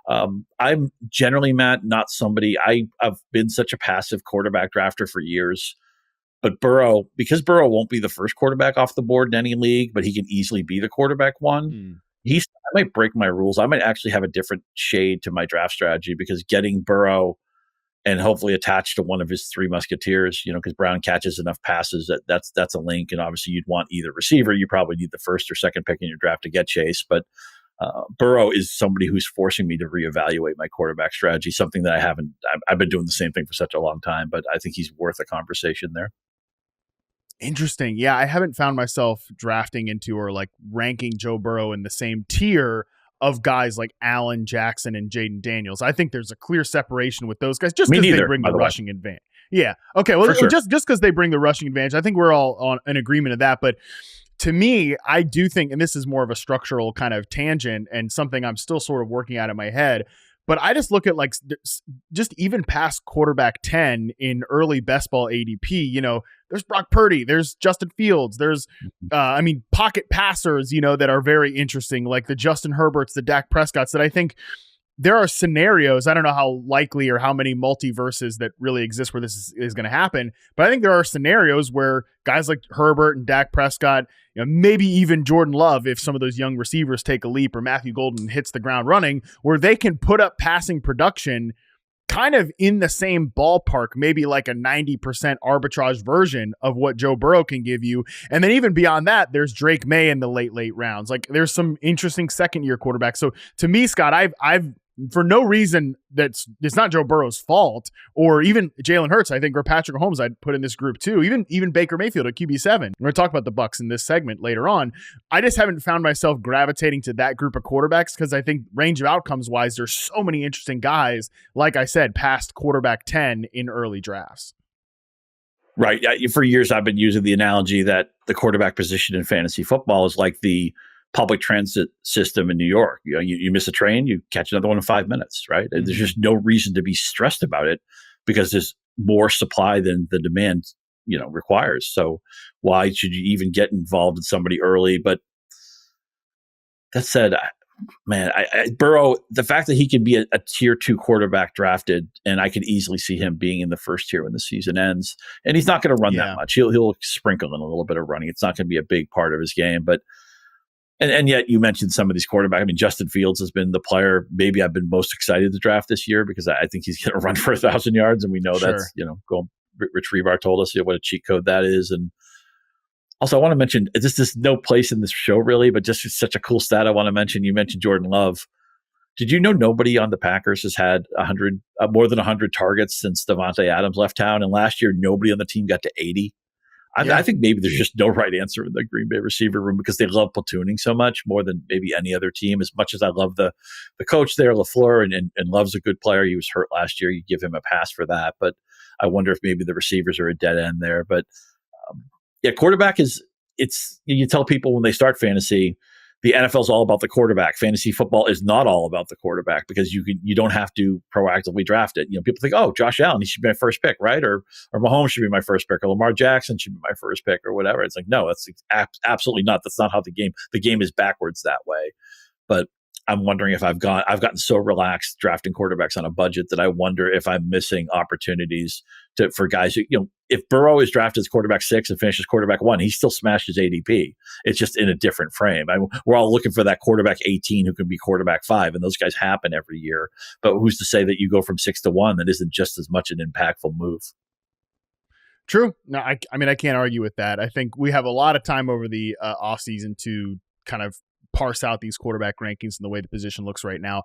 I'm generally, Matt, not somebody. I've been such a passive quarterback drafter for years. But because Burrow won't be the first quarterback off the board in any league, but he can easily be the quarterback one. I might break my rules. I might actually have a different shade to my draft strategy, because getting Burrow and hopefully attached to one of his three musketeers, because Brown catches enough passes that's a link. And obviously you'd want either receiver. You probably need the first or second pick in your draft to get Chase. But Burrow is somebody who's forcing me to reevaluate my quarterback strategy, something that I've been doing the same thing for such a long time, but I think he's worth a conversation there. Interesting. Yeah, I haven't found myself drafting into or like ranking Joe Burrow in the same tier of guys like Allen Jackson and Jayden Daniels. I think there's a clear separation with those guys just because they bring the rushing advantage. Yeah. Okay. Well, sure. just because they bring the rushing advantage, I think we're all on an agreement of that. But to me, I do think, and this is more of a structural kind of tangent and something I'm still sort of working out in my head, but I just look at like just even past quarterback 10 in early best ball ADP, there's Brock Purdy, there's Justin Fields, there's, pocket passers, that are very interesting, like the Justin Herberts, the Dak Prescotts, that I think there are scenarios. I don't know how likely or how many multiverses that really exist where this is going to happen, but I think there are scenarios where guys like Herbert and Dak Prescott, maybe even Jordan Love, if some of those young receivers take a leap, or Matthew Golden hits the ground running, where they can put up passing production kind of in the same ballpark, maybe like a 90% arbitrage version of what Joe Burrow can give you. And then even beyond that, there's Drake Maye in the late rounds. Like there's some interesting second-year quarterbacks. So to me, Scott, I've for no reason it's not Joe Burrow's fault, or even Jalen Hurts, I think, or Patrick Mahomes I'd put in this group too, even Baker Mayfield at QB7. We're going to talk about the Bucs in this segment later on. I just haven't found myself gravitating to that group of quarterbacks because I think range of outcomes wise, there's so many interesting guys, like I said, past quarterback 10 in early drafts. Right. For years, I've been using the analogy that the quarterback position in fantasy football is like the public transit system in New York. You miss a train, you catch another one in 5 minutes, right? Mm-hmm. There's just no reason to be stressed about it because there's more supply than the demand, requires. So why should you even get involved in somebody early? But that said, Burrow, the fact that he can be a tier 2 quarterback drafted, and I could easily see him being in the first tier when the season ends. And he's not going to run that much. He'll sprinkle in a little bit of running. It's not going to be a big part of his game, but And yet you mentioned some of these quarterbacks. I mean, Justin Fields has been the player maybe I've been most excited to draft this year because I think he's going to run for 1,000 yards. And we know that's, Rich Rebar told us what a cheat code that is. And also I want to mention, this is no place in this show really, but just such a cool stat I want to mention. You mentioned Jordan Love. Did you know nobody on the Packers has had more than 100 targets since Davante Adams left town? And last year, nobody on the team got to 80. I think maybe there's just no right answer in the Green Bay receiver room because they love platooning so much more than maybe any other team. As much as I love the coach there, LaFleur, and Love's a good player. He was hurt last year. You give him a pass for that. But I wonder if maybe the receivers are a dead end there. But quarterback you tell people when they start fantasy, the NFL is all about the quarterback. Fantasy football is not all about the quarterback because you don't have to proactively draft it. People think, oh, Josh Allen, he should be my first pick, right? Or Mahomes should be my first pick, or Lamar Jackson should be my first pick, or whatever. It's like, no, that's absolutely not. That's not how the game is backwards that way. But I'm wondering if I've gotten so relaxed drafting quarterbacks on a budget that I wonder if I'm missing opportunities for guys who, if Burrow is drafted as quarterback 6 and finishes quarterback 1, he still smashed his ADP. It's just in a different frame. We're all looking for that quarterback 18 who can be quarterback 5, and those guys happen every year. But who's to say that you go from 6 to 1 that isn't just as much an impactful move? True. No, I can't argue with that. I think we have a lot of time over the offseason to kind of parse out these quarterback rankings and the way the position looks right now.